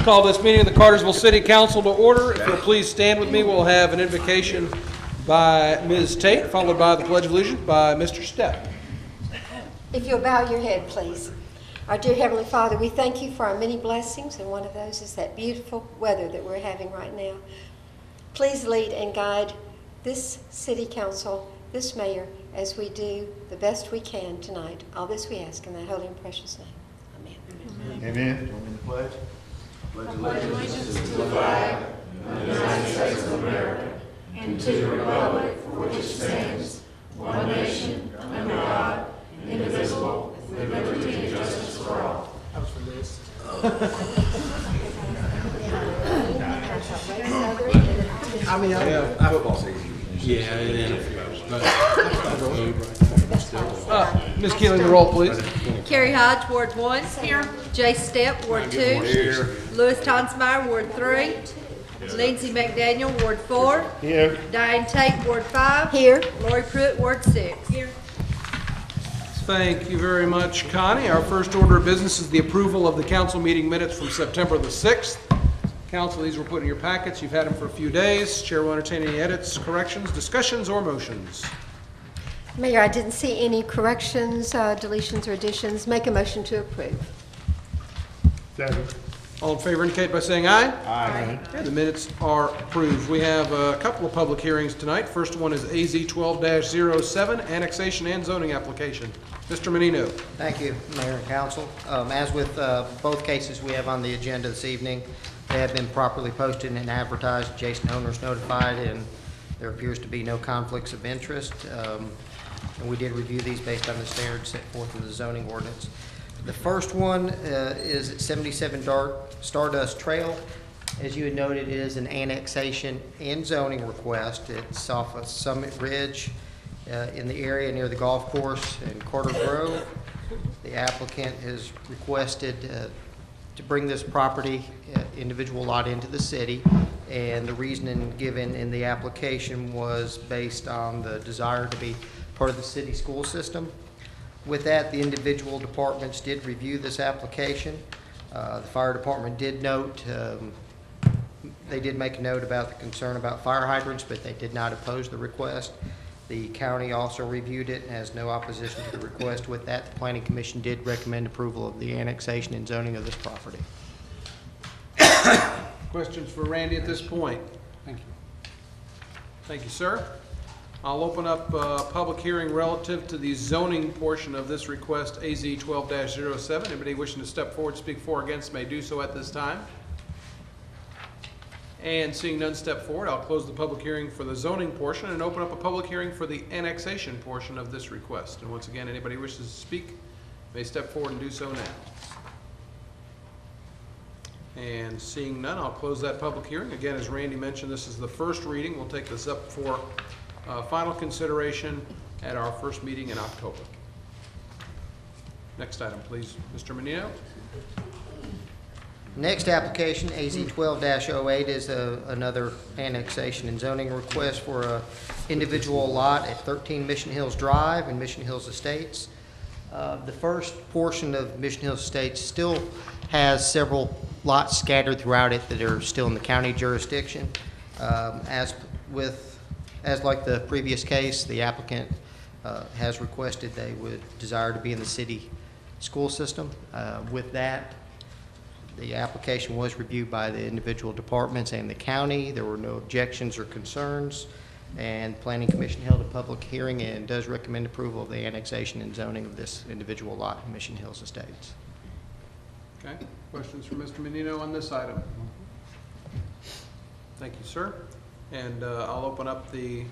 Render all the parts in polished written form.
Call this meeting of the Cartersville City Council to order. If you'll please stand with me, we'll have an invocation by Ms. Tate, followed by the Pledge of Allegiance by Mr. Stepp. If you'll bow your head, please. Our dear Heavenly Father, we thank you for our many blessings, and one of those is that beautiful weather that we're having right now. Please lead and guide this city council, this mayor, as we do the best we can tonight. All this we ask in thy holy and precious name. Amen. Amen. Join me in the pledge. I pledge allegiance to the flag of the United States of America and to the republic for which it stands, one nation, under God, indivisible, with liberty and justice for all. That was for this. Football season. Ms. Keeling, the roll, please. Carrie Hodge, Ward 1. Here. Jay Stepp, Ward 2. Here. Louis Tonsmeyer, Ward 3. Lindsay McDaniel, Ward 4. Here. Diane Tate, Ward 5. Here. Lori Pruitt, Ward 6. Here. Thank you very much, Connie. Our first order of business is the approval of the council meeting minutes from September the 6th. Council, these were put in your packets. You've had them for a few days. Chair will entertain any edits, corrections, discussions, or motions. Mayor, I didn't see any corrections, deletions, or additions. Make a motion to approve. Second. All in favor indicate by saying aye. Aye. Okay, the minutes are approved. We have a couple of public hearings tonight. First one is AZ 12-07, annexation and zoning application. Mr. Menino. Thank you, Mayor and Council. As with both cases we have on the agenda this evening, they have been properly posted and advertised, adjacent owners notified, and there appears to be no conflicts of interest. And we did review these based on the standards set forth in the zoning ordinance. The first one is at 77 Stardust Trail. As you had noted, it is an annexation and zoning request. It's off of Summit Ridge in the area near the golf course in Cartersville. The applicant has requested to bring this property, individual lot, into the city, and the reasoning given in the application was based on the desire to be part of the city school system. With that, the individual departments did review this application. The fire department did note, they did make a note about the concern about fire hydrants, but they did not oppose the request. The county also reviewed it and has no opposition to the request. With that, the Planning Commission did recommend approval of the annexation and zoning of this property. Questions for Randy at this point? Thank you. Thank you, sir. I'll open up a public hearing relative to the zoning portion of this request, AZ 12-07. Anybody wishing to step forward, speak for or against may do so at this time. And seeing none step forward, I'll close the public hearing for the zoning portion and open up a public hearing for the annexation portion of this request. And once again, anybody who wishes to speak may step forward and do so now. And seeing none, I'll close that public hearing. Again, as Randy mentioned, this is the first reading. We'll take this up for final consideration at our first meeting in October. Next item, please, Mr. Menino. Next application, AZ 12-08, is another annexation and zoning request for a individual lot at 13 Mission Hills Drive in Mission Hills Estates. The first portion of Mission Hills Estates still has several lots scattered throughout it that are still in the county jurisdiction. As like the previous case, the applicant has requested they would desire to be in the city school system. With that, the application was reviewed by the individual departments and the county. There were no objections or concerns, and Planning Commission held a public hearing and does recommend approval of the annexation and zoning of this individual lot in Mission Hills Estates. Okay, questions for Mr. Menino on this item? Thank you, sir. And I'll open up a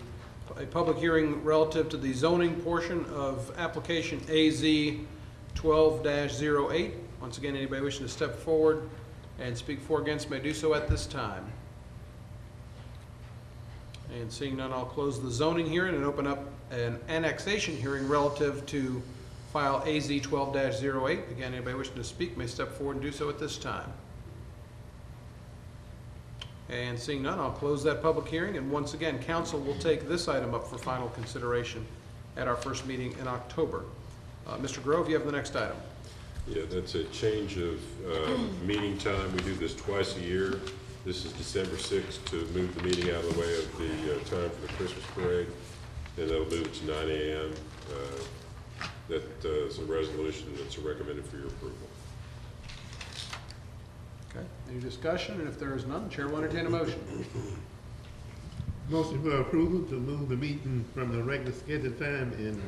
public hearing relative to the zoning portion of application AZ 12-08. Once again, anybody wishing to step forward and speak for or against may do so at this time. And seeing none, I'll close the zoning hearing and open up an annexation hearing relative to file AZ 12-08. Again, anybody wishing to speak may step forward and do so at this time. And seeing none, I'll close that public hearing. And once again, council will take this item up for final consideration at our first meeting in October. Mr. Grove, you have the next item. Yeah, that's a change of meeting time. We do this twice a year. This is December 6th to move the meeting out of the way of the time for the Christmas parade, and that'll move it to 9 a.m. That is a resolution that's recommended for your approval. Okay, any discussion? And if there is none, Chair will entertain a motion. Motion for approval to move the meeting from the regular scheduled time in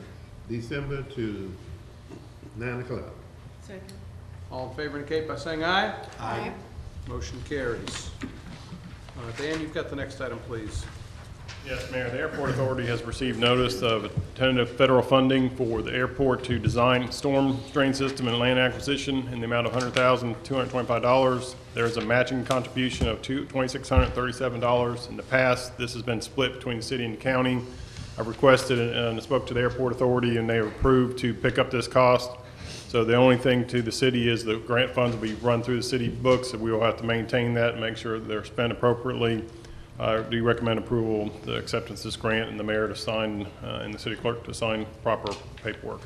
December to 9 o'clock. Second. All in favor indicate by saying aye. Aye. Motion carries. Dan, you've got the next item, please. Yes, Mayor, the Airport Authority has received notice of tentative federal funding for the airport to design storm drain system and land acquisition in the amount of $100,225. There is a matching contribution of $2,637. In the past, this has been split between the city and the county. I've requested and spoke to the Airport Authority, and they have approved to pick up this cost. So the only thing to the city is the grant funds will be run through the city books, and we will have to maintain that and make sure that they're spent appropriately. I do recommend approval, the acceptance of this grant, and the mayor to sign, and the city clerk to sign proper paperwork.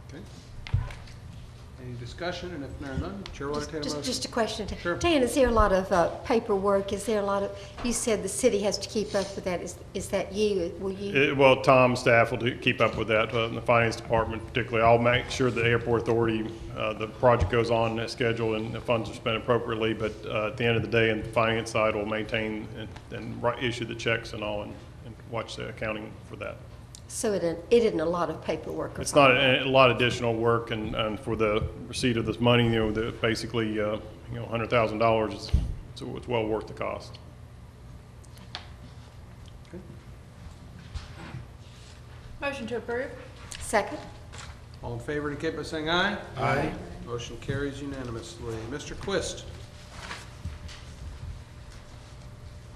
Okay. Any discussion? And if there are none, Chair will entertain a motion. Just a question. Sure. Dan, is there a lot of paperwork? Is there a lot of, you said the city has to keep up with that. Is that you? Will you? Well, Tom's staff will keep up with that, in the finance department particularly. I'll make sure the Airport Authority, the project goes on as scheduled and the funds are spent appropriately, but at the end of the day, on the finance side, will maintain and issue the checks and all, and watch the accounting for that. So it isn't a lot of paperwork? It's not a lot of additional work, and for the receipt of this money, basically, $100,000, it's well worth the cost. Okay. Motion to approve? Second? All in favor indicate by saying aye. Aye. Motion carries unanimously. Mr. Quist.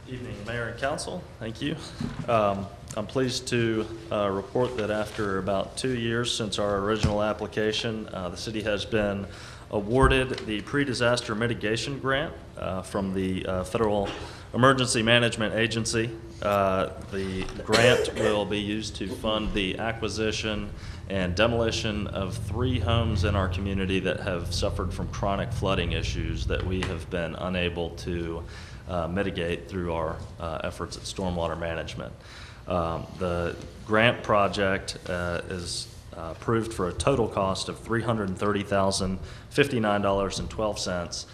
Evening, Mayor and Council. Thank you. I'm pleased to report that after about 2 years since our original application, the city has been awarded the pre-disaster mitigation grant from the Federal Emergency Management Agency. The grant will be used to fund the acquisition and demolition of 3 homes in our community that have suffered from chronic flooding issues that we have been unable to mitigate through our efforts at stormwater management. The grant project is approved for a total cost of $330,059.12,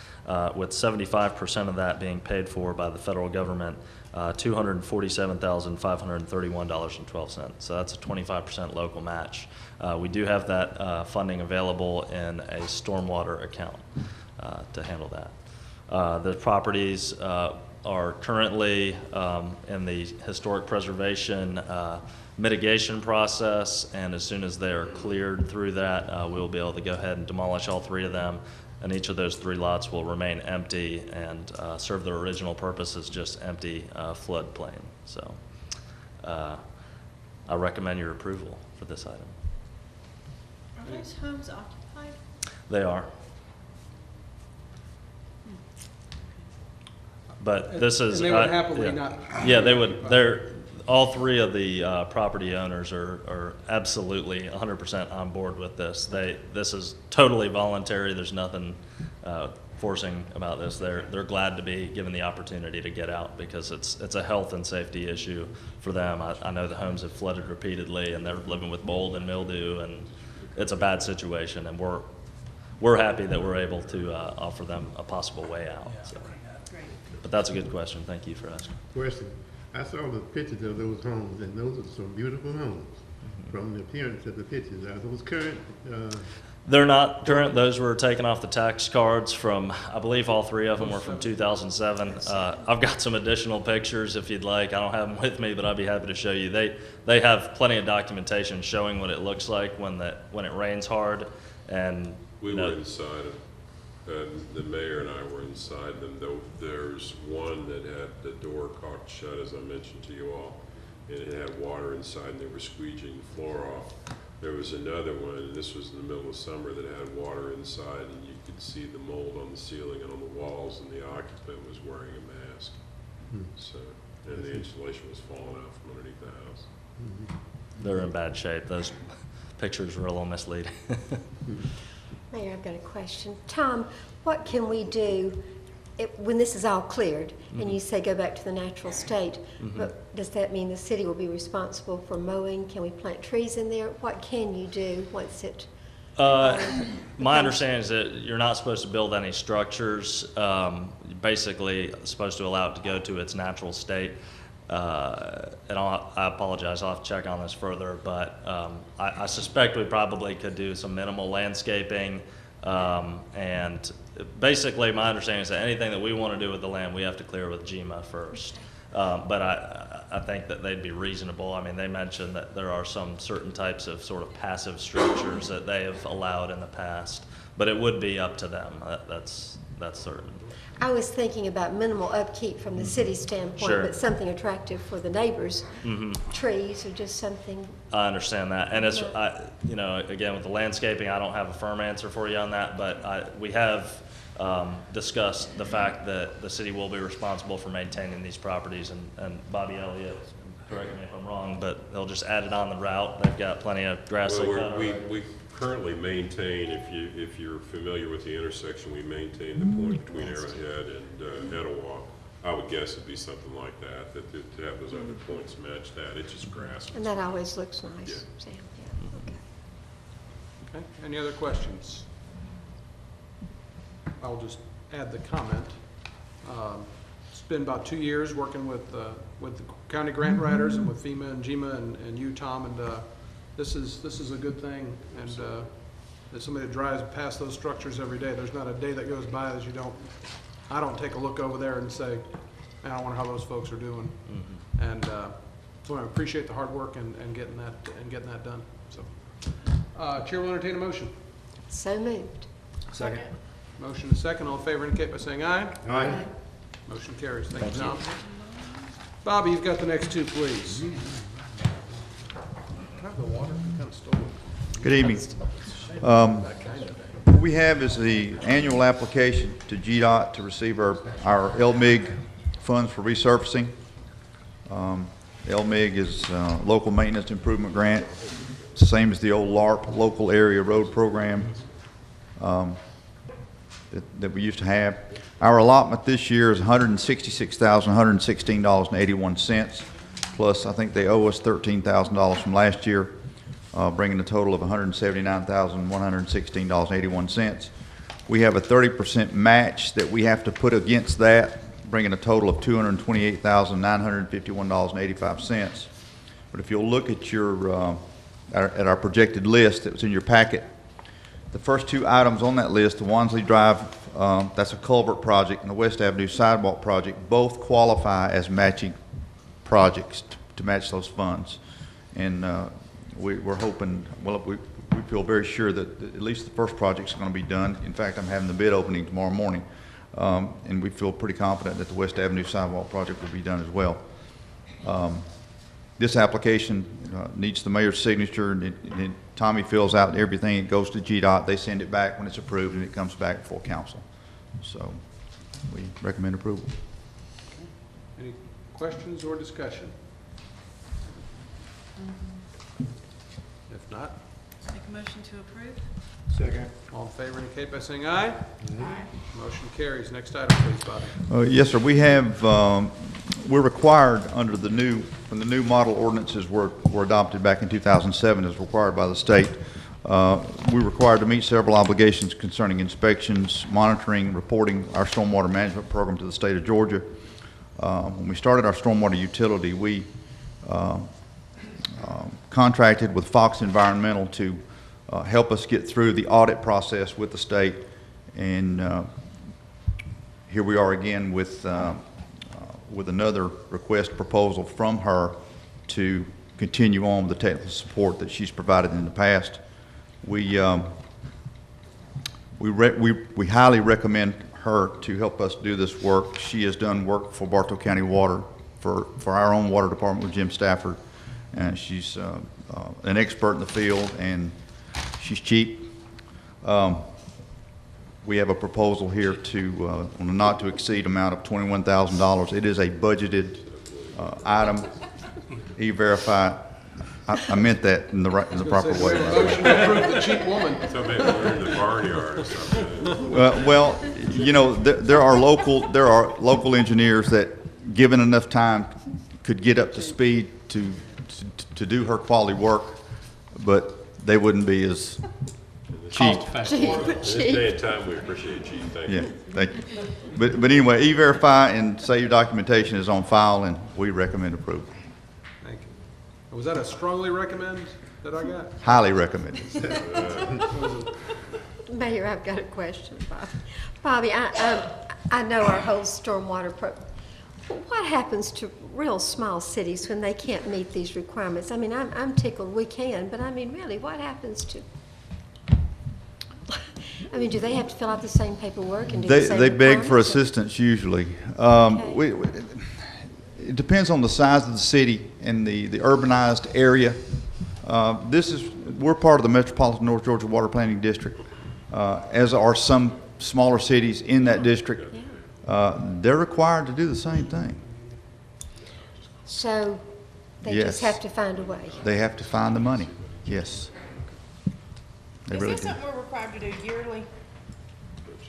with 75% of that being paid for by the federal government, $247,531.12. So that's a 25% local match. We do have that funding available in a stormwater account to handle that. The properties are currently in the historic preservation mitigation process, and as soon as they are cleared through that, we'll be able to go ahead and demolish all 3 of them, and each of those 3 lots will remain empty and serve their original purpose as just empty floodplain. So I recommend your approval for this item. Are those homes occupied? They are. But this is. And they would happily yeah. not. Yeah, they would. All 3 of the property owners are absolutely 100% on board with this. This is totally voluntary. There's nothing forcing about this. They're glad to be given the opportunity to get out because it's a health and safety issue for them. I know the homes have flooded repeatedly, and they're living with mold and mildew, and it's a bad situation. And we're happy that we're able to offer them a possible way out. So. But that's a good question. Thank you for asking. Question. I saw the pictures of those homes, and those are some beautiful homes. From the appearance of the pictures, are those current? They're not current. Those were taken off the tax cards from, I believe all 3 of them were from 2007. I've got some additional pictures if you'd like. I don't have them with me, but I'd be happy to show you. They have plenty of documentation showing what it looks like when it rains hard. And We were inside of, the mayor and I were inside them, though there's one that had the door cocked shut, as I mentioned to you all, and it had water inside and they were squeegeeing the floor off. There was another one, and this was in the middle of summer, that had water inside and you could see the mold on the ceiling and on the walls, and the occupant was wearing a mask. So, and the insulation was falling out from underneath the house. they're in bad shape. pictures were a little misleading. Mayor, I've got a question. Tom, what can we do when this is all cleared and you say go back to the natural state? But does that mean the city will be responsible for mowing? Can we plant trees in there? What can you do once it? My understanding is that you're not supposed to build any structures. You're basically supposed to allow it to go to its natural state. And I apologize, I'll have to check on this further, but I suspect we probably could do some minimal landscaping. And basically, my understanding is that anything that we want to do with the land, we have to clear with GMA first. But I think that they'd be reasonable. I mean, they mentioned that there are some certain types of sort of passive structures that they have allowed in the past, but it would be up to them. That's certain. I was thinking about minimal upkeep from the city standpoint, Sure. but something attractive for the neighbors, trees or just something. I understand that, and it's, you know, again, with the landscaping, I don't have a firm answer for you on that, but we have discussed the fact that the city will be responsible for maintaining these properties, and Bobby Elliott, correct me if I'm wrong, but they'll just add it on the route. They've got plenty of grass to cut Well, already. we currently maintain, if you're familiar with the intersection, we maintain the point between Arrowhead and Etowah. I would guess it'd be something like that to have those other points match that. It's just grass. And that always looks nice, Yeah. Sam. Yeah, okay. Okay, any other questions? I'll just add the comment. It's been about 2 years working with the county grant writers and with FEMA and GMA and you, Tom, and this is a good thing. And as somebody that drives past those structures every day, there's not a day that goes by that I don't take a look over there and say, man, I wonder how those folks are doing. And so I appreciate the hard work and getting that done. So, Chair will entertain a motion. So moved. Second. Motion and second. All in favor indicate by saying aye. Aye. Motion carries. Thank you, Tom. Bobby, you've got the next two, please. Can I have the water? Kind of stole it. Good evening. What we have is the annual application to GDOT to receive our LMIG funds for resurfacing. LMIG is Local Maintenance Improvement Grant. It's the same as the old LARP, Local Area Road Program, that we used to have. Our allotment this year is $166,116.81, plus I think they owe us $13,000 from last year, bringing a total of $179,116.81. We have a 30% match that we have to put against that, bringing a total of $228,951.85. But if you'll look at our projected list that was in your packet, the first two items on that list, the Wansley Drive, that's a culvert project, and the West Avenue sidewalk project, both qualify as matching projects to match those funds. And we're hoping, well, we feel very sure that at least the first project's going to be done. In fact, I'm having the bid opening tomorrow morning, and we feel pretty confident that the West Avenue sidewalk project will be done as well. This application needs the mayor's signature, and Tommy fills out everything. It goes to GDOT. They send it back when it's approved, and it comes back before council. So we recommend approval. Any questions or discussion? If not, Make a motion to approve? Second. all in favor indicate by saying aye. Aye. Motion carries. Next item, please, Bobby. Yes, sir. We have, we're required under when the new model ordinances were adopted back in 2007 as required by the state, we're required to meet several obligations concerning inspections, monitoring, reporting our stormwater management program to the state of Georgia. When we started our stormwater utility, we contracted with Fox Environmental to help us get through the audit process with the state, and here we are again with another request proposal from her to continue on with the technical support that she's provided in the past. We highly recommend her to help us do this work. She has done work for Bartow County Water, for our own water department with Jim Stafford, and she's an expert in the field, and she's cheap. We have a proposal here on a not to exceed amount of $21,000. It is a budgeted item. E-Verify I meant that in the proper way. Motion to approve the cheap woman. Somebody we're in the barnyard or something. Well, you know, there are local engineers that, given enough time, could get up to speed to do her quality work, but they wouldn't be as cheap. In this day and time, we appreciate you. Thank Yeah, you. thank you. But anyway, E-Verify and Save documentation is on file, and we recommend approval. Thank you. Was that a strongly recommend that I got? Highly recommended. Mayor, I've got a question, Bobby. Bobby, I know our whole stormwater what happens to real small cities when they can't meet these requirements? I mean, I'm tickled we can, but I mean, really, what happens to? I mean, do they have to fill out the same paperwork and do the same They beg for requirements? assistance usually. It depends on the size of the city and the urbanized area. We're part of the Metropolitan North Georgia Water Planning District, as are some smaller cities in that district. They're required to do the same thing. So they Yes. just have to find a way. They have to find the money, yes. They Is really this do. something we're required to do yearly,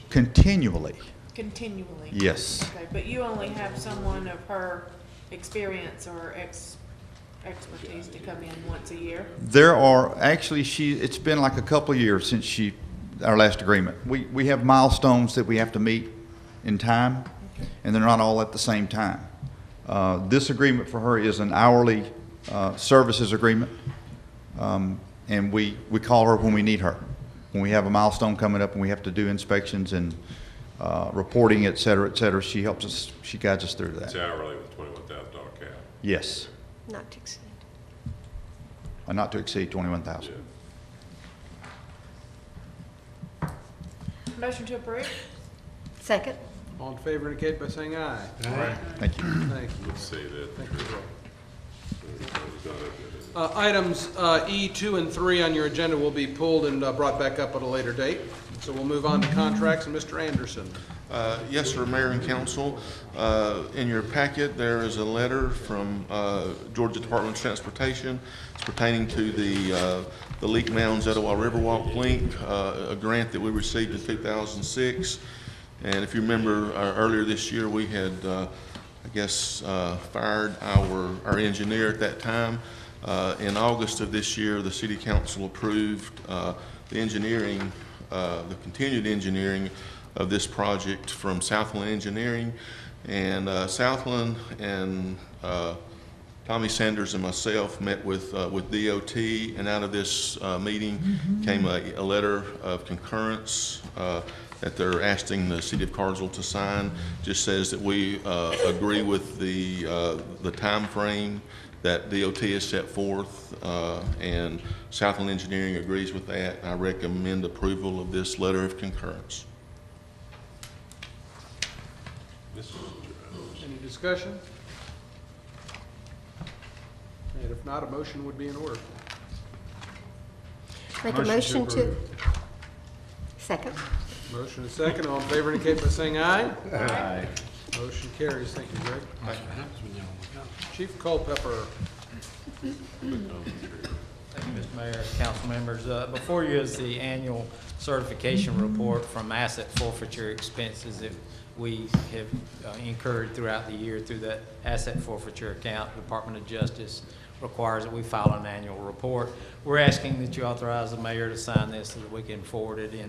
Continually, continually? yes. Okay, but you only have someone of her experience or expertise to come in once a year? There are, actually, it's been like a couple of years since our last agreement. We have milestones that we have to meet in time, and they're not all at the same time. This agreement for her is an hourly services agreement, and we call her when we need her. When we have a milestone coming up and we have to do inspections and reporting, et cetera, she helps us, she guides us through It's that. hourly with $21,000 cap. Yes, Not to exceed. not to exceed 21,000. Yeah. Motion to approve? Second? All in favor indicate by saying aye. Thank you. Thank you. Let's say that. Thank you. It's not a- Items E, 2, and 3 on your agenda will be pulled and brought back up at a later date. So we'll move on to contracts, and Mr. Anderson. Yes, sir, Mayor and Council. In your packet, there is a letter from Georgia Department of Transportation. It's pertaining to the Leak Mounds Etowah Riverwalk Link, a grant that we received in 2006. And if you remember, earlier this year, we had, fired our engineer at that time. In August of this year, the City Council approved the engineering, the continued engineering of this project from Southland Engineering. And Southland and Tommy Sanders and myself met with DOT, and out of this meeting came a letter of concurrence that they're asking the City of Cartersville to sign. Just says that we agree with the time frame that DOT has set forth, and Southland Engineering agrees with that. I recommend approval of this letter of concurrence. Any discussion? And if not, a motion would be in order. Make a motion to. Second? Motion is second. All in favor indicate by saying aye. Aye. Motion carries. Thank you, Greg. Chief Culpepper. Thank you, Mr. Mayor, council members. Before you is the annual certification report from asset forfeiture expenses that we have incurred throughout the year through that asset forfeiture account. The Department of Justice requires that we file an annual report. We're asking that you authorize the mayor to sign this so that we can forward it in.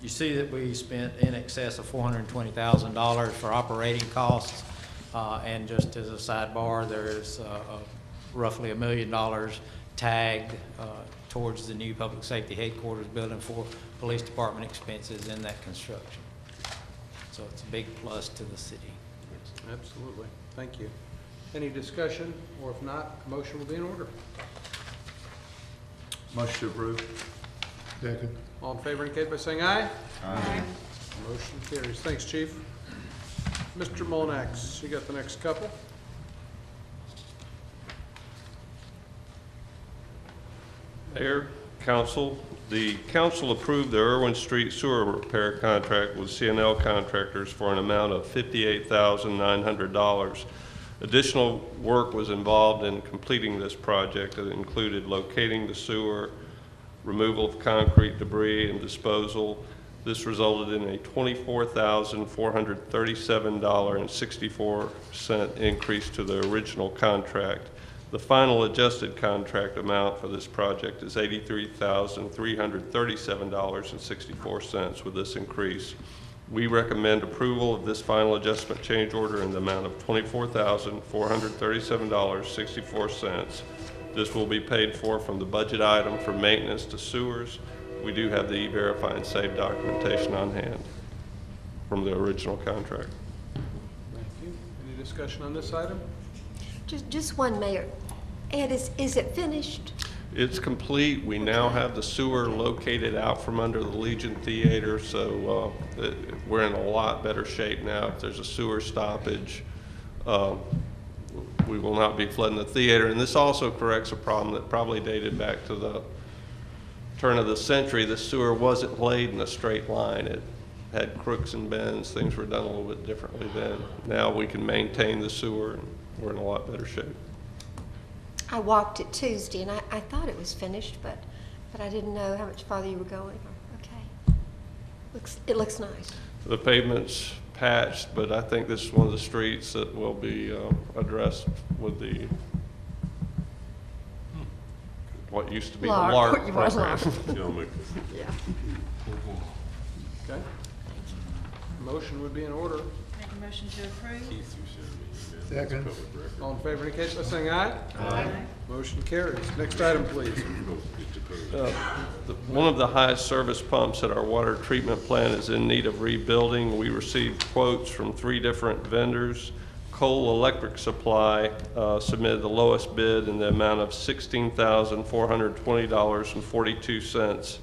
You see that we spent in excess of $420,000 for operating costs. And just as a sidebar, there's roughly $1 million tagged towards the new public safety headquarters building for police department expenses in that construction. So it's a big plus to the city. Absolutely. Thank you. Any discussion, or if not, a motion will be in order. Motion to approve. Second. All in favor indicate by saying aye. Aye. Motion carries. Thanks, Chief. Mr. Molnax, you got the next couple. Mayor, Council, the Council approved the Irwin Street sewer repair contract with CNL Contractors for an amount of $58,900. Additional work was involved in completing this project that included locating the sewer, removal of concrete debris, and disposal. This resulted in a $24,437.64 increase to the original contract. The final adjusted contract amount for this project is $83,337.64 with this increase. We recommend approval of this final adjustment change order in the amount of $24,437.64. This will be paid for from the budget item for maintenance to sewers. We do have the E-Verify and Save documentation on hand from the original contract. Thank you. Any discussion on this item? Just one, Mayor. Ed, is it finished? It's complete. We now have the sewer located out from under the Legion Theater, so we're in a lot better shape now. If there's a sewer stoppage, we will not be flooding the theater. And this also corrects a problem that probably dated back to the turn of the century. The sewer wasn't laid in a straight line. It had crooks and bends. Things were done a little bit differently then. Now we can maintain the sewer, and we're in a lot better shape. I walked it Tuesday, and I thought it was finished, but I didn't know how much farther you were going. Okay. It looks nice. The pavement's patched, but I think this is one of the streets that will be addressed with the what used to be the LARP program. Yeah. Okay. Motion would be in order. Make a motion to approve. Second. All in favor indicate by saying aye. Aye. Motion carries. Next item, please. One of the highest service pumps at our water treatment plant is in need of rebuilding. We received quotes from 3 different vendors. Cole Electric Supply submitted the lowest bid in the amount of $16,420.42.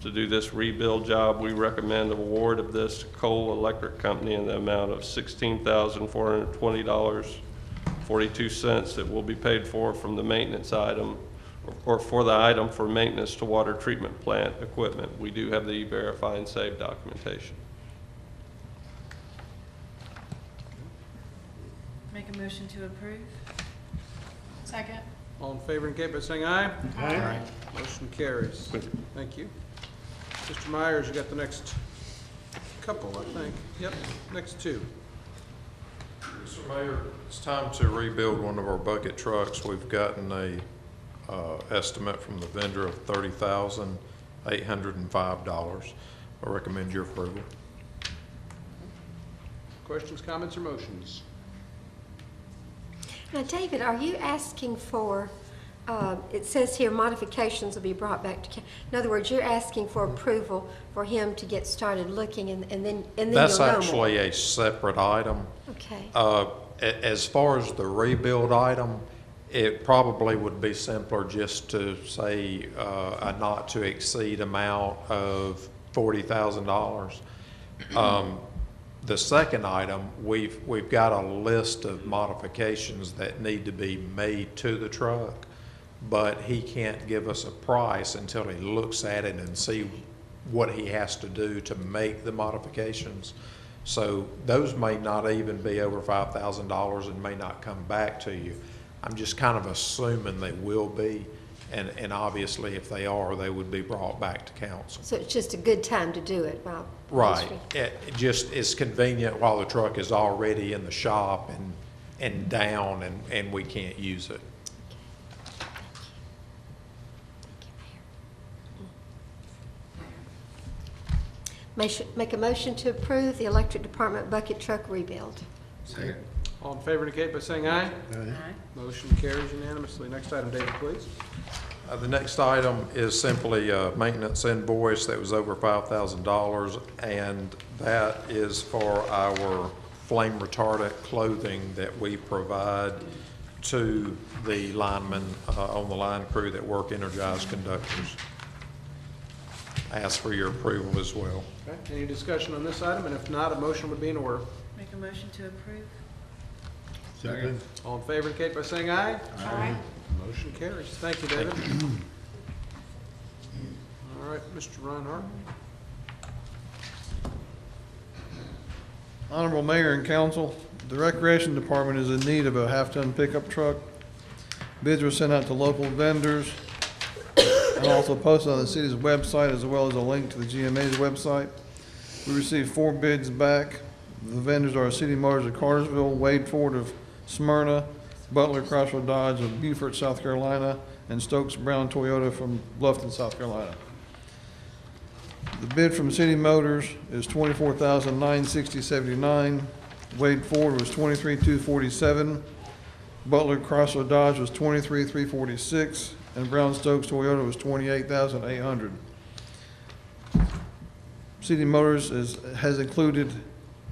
To do this rebuild job, we recommend award of this to Cole Electric Company in the amount of $16,420.42 that will be paid for from the maintenance item, or for the item for maintenance to water treatment plant equipment. We do have the E-Verify and Save documentation. Make a motion to approve. Second. All in favor indicate by saying aye. Aye. Motion carries. Thank you. Mr. Myers, you got the next couple, I think. Yep, next 2. Mr. Mayor, it's time to rebuild one of our bucket trucks. We've gotten a estimate from the vendor of $30,805. I recommend your approval. Questions, comments, or motions? Now, David, are you asking for, it says here modifications will be brought back to, in other words, you're asking for approval for him to get started looking and then you'll know more? That's actually a separate item. Okay. As far as the rebuild item, it probably would be simpler just to say a not to exceed amount of $40,000. The second item, we've got a list of modifications that need to be made to the truck, but he can't give us a price until he looks at it and see what he has to do to make the modifications. So those may not even be over $5,000 and may not come back to you. I'm just kind of assuming they will be, and obviously if they are, they would be brought back to council. So it's just a good time to do it, Bob? Right. It just is convenient while the truck is already in the shop and down and we can't use it. Make a motion to approve the electric department bucket truck rebuild. Second. All in favor indicate by saying aye. Aye. Motion carries unanimously. Next item, David, please. The next item is simply a maintenance invoice that was over $5,000, and that is for our flame retardant clothing that we provide to the linemen on the line crew that work energized conductors. I ask for your approval as well. Okay. Any discussion on this item? And if not, a motion would be in order. Make a motion to approve. Second. All in favor indicate by saying aye. Aye. Motion carries. Thank you, David. All right, Mr. Reinhardt. Honorable Mayor and Council, the Recreation Department is in need of a half-ton pickup truck. Bids were sent out to local vendors and also posted on the city's website as well as a link to the GMA's website. We received 4 bids back. The vendors are City Motors of Cartersville, Wade Ford of Smyrna, Butler Chrysler Dodge of Beaufort, South Carolina, and Stokes Brown Toyota from Bluffton, South Carolina. The bid from City Motors is $24,960.79. Wade Ford was $23,247. Butler Chrysler Dodge was $23,346, and Brown Stokes Toyota was $28,800. City Motors has included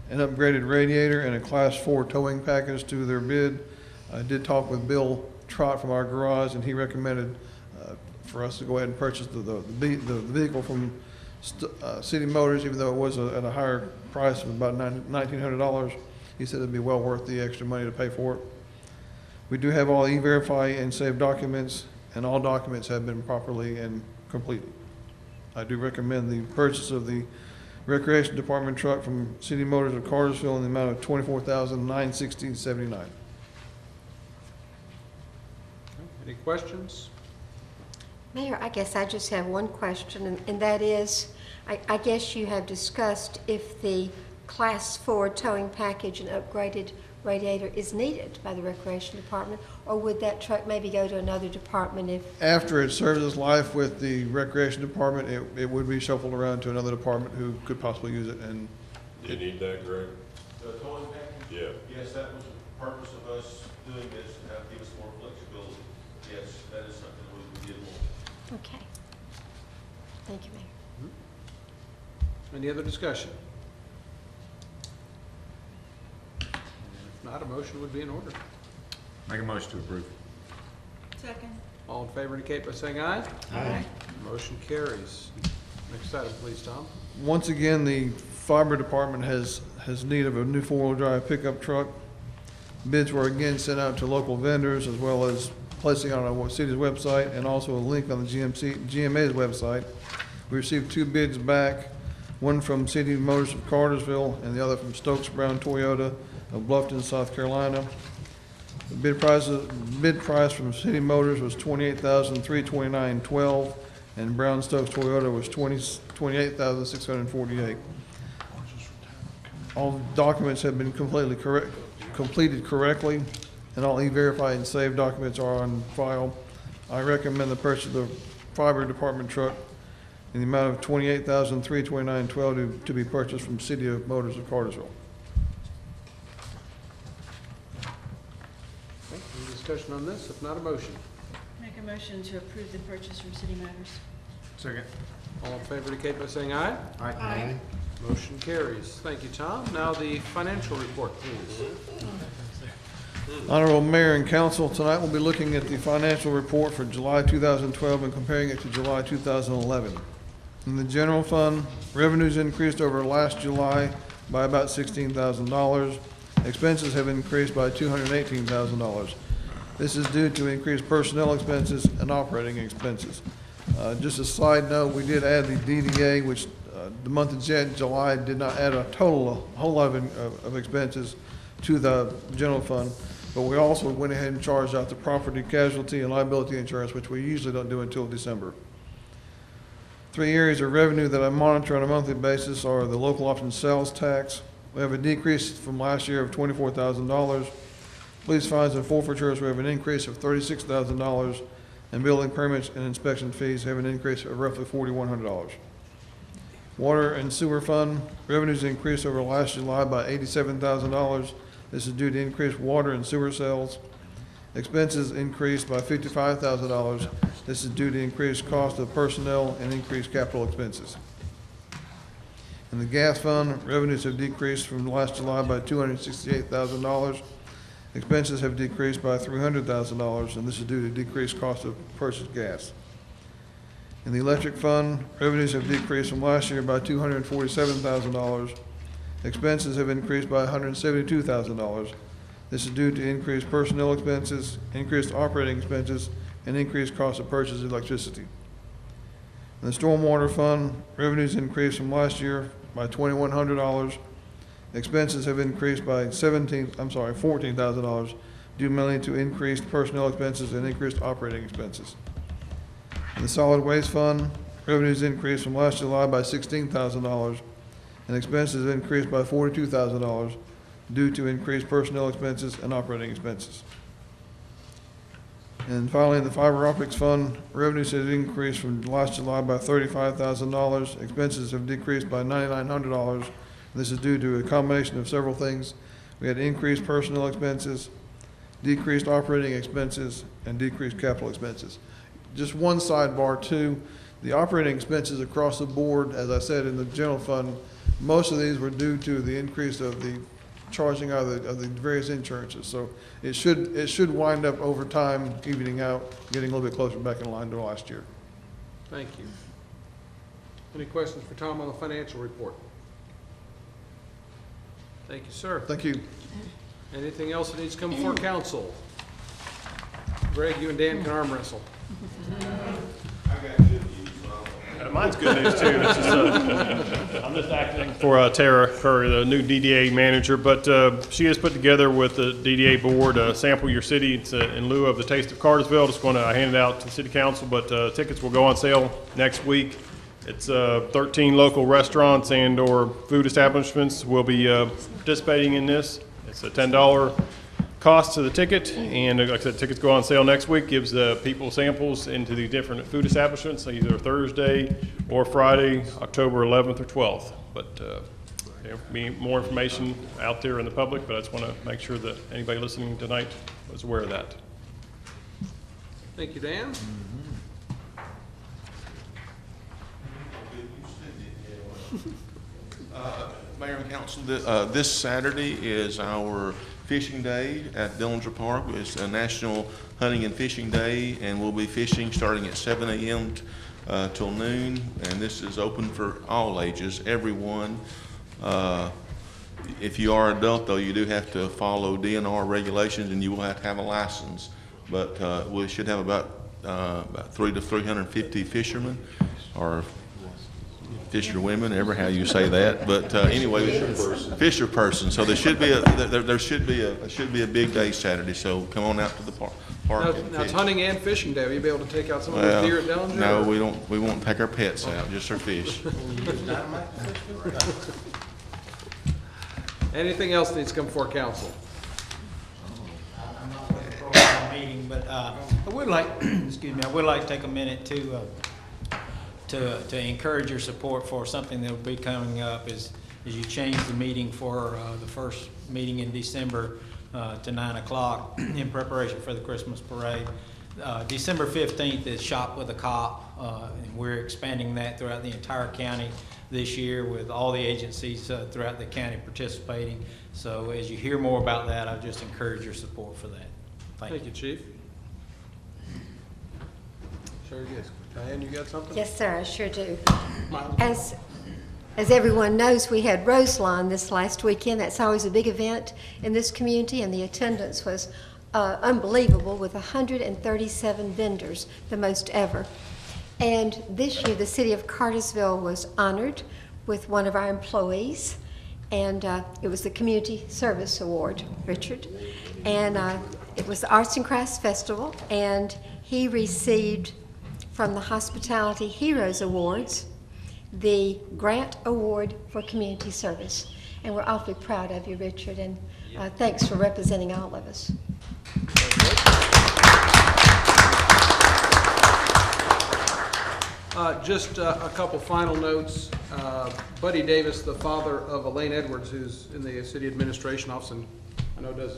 an upgraded radiator and a Class 4 towing package to their bid. I did talk with Bill Trott from our garage, and he recommended for us to go ahead and purchase the vehicle from City Motors, even though it was at a higher price of about $1,900. He said it'd be well worth the extra money to pay for it. We do have all E-Verify and Save documents, and all documents have been properly and completed. I do recommend the purchase of the Recreation Department truck from City Motors of Cartersville in the amount of $24,960.79. Any questions? Mayor, I guess I just have one question, and that is, I guess you have discussed if the Class 4 towing package and upgraded radiator is needed by the Recreation Department, or would that truck maybe go to another department if? After it serves its life with the Recreation Department, it would be shuffled around to another department who could possibly use it. And Do you need that, Greg? The towing package? Yeah. Yes, that was the purpose of us doing this, to have, give us more flexibility. Yes, that is something we would get more. Okay. Thank you, Mayor. Any other discussion? If not, a motion would be in order. Make a motion to approve. Second. All in favor indicate by saying aye. Aye. Motion carries. Next item, please, Tom. once again, the Fiber Department has need of a new four-wheel drive pickup truck. Bids were again sent out to local vendors as well as placing on our city's website and also a link on the GMA's website. We received 2 bids back, one from City Motors of Cartersville and the other from Stokes Brown Toyota of Bluffton, South Carolina. The bid price from City Motors was $28,329.12, and Brown Stokes Toyota was $28,648. All documents have been completed correctly, and all E-Verify and Save documents are on file. I recommend the purchase of the Fiber Department truck in the amount of $28,329.12 to be purchased from City of Motors of Cartersville. Okay, any discussion on this? If not, a motion. Make a motion to approve the purchase from City Motors. Second. All in favor indicate by saying aye. Aye. Motion carries. Thank you, Tom. Now the financial report, please. Honorable Mayor and Council, tonight we'll be looking at the financial report for July 2012 and comparing it to July 2011. In the general fund, revenues increased over last July by about $16,000. Expenses have increased by $218,000. This is due to increased personnel expenses and operating expenses. Just a side note, we did add the DDA, which the month of July did not add a whole lot of expenses to the general fund, but we also went ahead and charged out the property casualty and liability insurance, which we usually don't do until December. 3 areas of revenue that I monitor on a monthly basis are the local option sales tax. We have a decrease from last year of $24,000. Police fines and forfeitures, we have an increase of $36,000, and building permits and inspection fees have an increase of roughly $4,100. Water and sewer fund, revenues increased over last July by $87,000. This is due to increased water and sewer sales. Expenses increased by $55,000. This is due to increased cost of personnel and increased capital expenses. In the gas fund, revenues have decreased from last July by $268,000. Expenses have decreased by $300,000, and this is due to decreased cost of purchased gas. In the electric fund, revenues have decreased from last year by $247,000. Expenses have increased by $172,000. This is due to increased personnel expenses, increased operating expenses, and increased cost of purchased electricity. In the stormwater fund, revenues increased from last year by $2,100. Expenses have increased by $14,000, due mainly to increased personnel expenses and increased operating expenses. In the solid waste fund, revenues increased from last July by $16,000, and expenses increased by $42,000 due to increased personnel expenses and operating expenses. And finally, the fiber optics fund, revenues have increased from last July by $35,000. Expenses have decreased by $9,900. This is due to a combination of several things. We had increased personnel expenses, decreased operating expenses, and decreased capital expenses. Just one sidebar too, the operating expenses across the board, as I said, in the general fund, most of these were due to the increase of the charging out of the various insurances. So it should wind up over time, evening out, getting a little bit closer back in line to last year. Thank you. Any questions for Tom on the financial report? Thank you, sir. Thank you. Anything else that needs to come before council? Greg, you and Dan can arm wrestle. Mine's good news too. It's just, I'm just acting for Tara Curry, the new DDA manager, but she has put together with the DDA board, Sample Your City. It's in lieu of the Taste of Cartersville. Just going to hand it out to the city council, but tickets will go on sale next week. It's 13 local restaurants and or food establishments will be participating in this. It's a $10 cost to the ticket, and like I said, tickets go on sale next week. Gives the people samples into the different food establishments, either Thursday or Friday, October 11th or 12th. But there will be more information out there in the public, but I just want to make sure that anybody listening tonight was aware of that. Thank you, Dan. Mayor and Council, this Saturday is our fishing day at Dillinger Park. It's a National Hunting and Fishing Day, and we'll be fishing starting at 7 a.m. Till noon, and this is open for all ages, everyone. If you are adult, though, you do have to follow DNR regulations, and you will have to have a license. But we should have about 300 to 350 fishermen, or fisher women, ever how you say that. But anyway, fisher person. So there should be a big day Saturday. So come on out to the park. Now it's hunting and fishing day. Will you be able to take out some of those deer at Dillinger? No, we don't. We won't take our pets out, just our fish. Anything else needs to come before council? I'm not going to prolong the meeting, but I would like, excuse me, I would like to take a minute to encourage your support for something that will be coming up as you change the meeting for the first meeting in December to 9 o'clock in preparation for the Christmas parade. December 15th is Shop with a Cop, and we're expanding that throughout the entire county this year with all the agencies throughout the county participating. So as you hear more about that, I just encourage your support for that. Thank you, Chief. Sure, yes. Diane, you got something? Yes, sir, I sure do. As everyone knows, we had Roseline this last weekend. That's always a big event in this community, and the attendance was unbelievable, with 137 vendors, the most ever. And this year, the city of Cartersville was honored with one of our employees, and it was the Community Service Award, Richard. And it was the Arts and Crafts Festival, and he received from the Hospitality Heroes Awards the Grant Award for Community Service. And we're awfully proud of you, Richard, and thanks for representing all of us. Just a couple final notes. Buddy Davis, the father of Elaine Edwards, who's in the city administration office, and I know does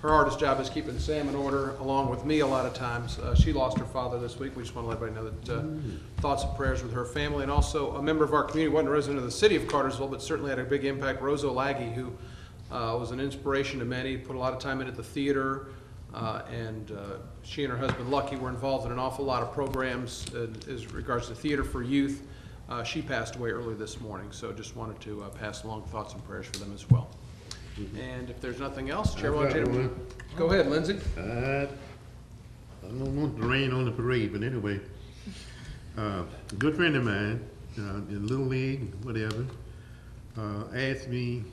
her hardest job is keeping Sam in order, along with me a lot of times. She lost her father this week. We just want to let everybody know that thoughts and prayers with her family. And also a member of our community, wasn't a resident of the city of Cartersville, but certainly had a big impact, Rose O'Laggy, who was an inspiration to many, put a lot of time in at the theater, and she and her husband Lucky were involved in an awful lot of programs as regards to theater for youth. She passed away early this morning, so just wanted to pass along thoughts and prayers for them as well. And if there's nothing else, Chair, why don't you go ahead, Lindsay. I don't want to rain on the parade, but anyway, a good friend of mine in Little League, whatever, asked me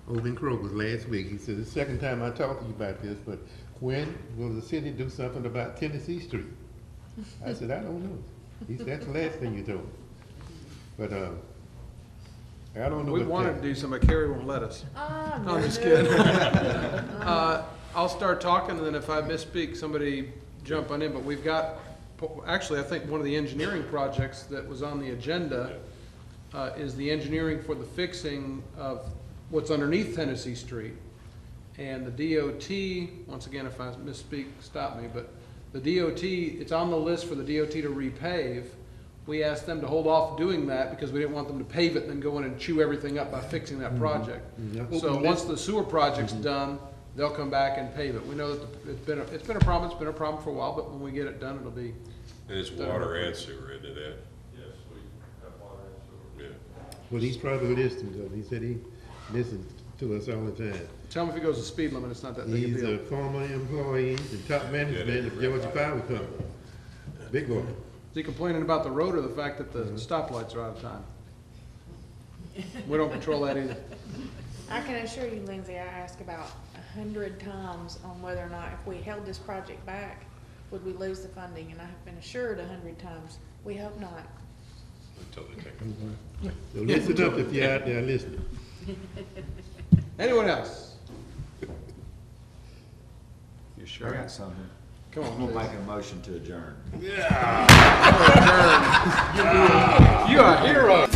over in Kroger's last week. He said, the second time I talked to you about this, but when will the city do something about Tennessee Street? I said, I don't know. He said, that's the last thing you told me. But, I don't know. We what wanted that- to do some, but Carrie won't let us. No, I'm just kidding. I'll start talking, and then if I misspeak, somebody jump on in, but we've got, actually, I think one of the engineering projects that was on the agenda is the engineering for the fixing of what's underneath Tennessee Street. And the DOT, once again, if I misspeak, stop me, but the DOT, it's on the list for the DOT to repave. We asked them to hold off doing that because we didn't want them to pave it and then go in and chew everything up by fixing that project. So once the sewer project's done, they'll come back and pave it. We know that it's been a problem for a while, but when we get it done, it'll be. And it's water and sewer, isn't it, Ed? Yes, we have water and sewer. Yeah. Well, he's probably listening, though. He said he listens to us all the time. Tell him if he goes the speed limit, it's not that big a He's deal. a former employee and top management of Georgia Power Company. Big boy. Is he complaining about the road or the fact that the stoplights are out of time? We don't control that either. I can assure you, Lindsay, I asked about 100 times on whether or not if we held this project back, would we lose the funding? And I have been assured 100 times, we hope not. Until they take it. So listen up if you're out there listening. Anyone else? You sure? I got something. Come on, I'm gonna please. make a motion to adjourn. You are a hero.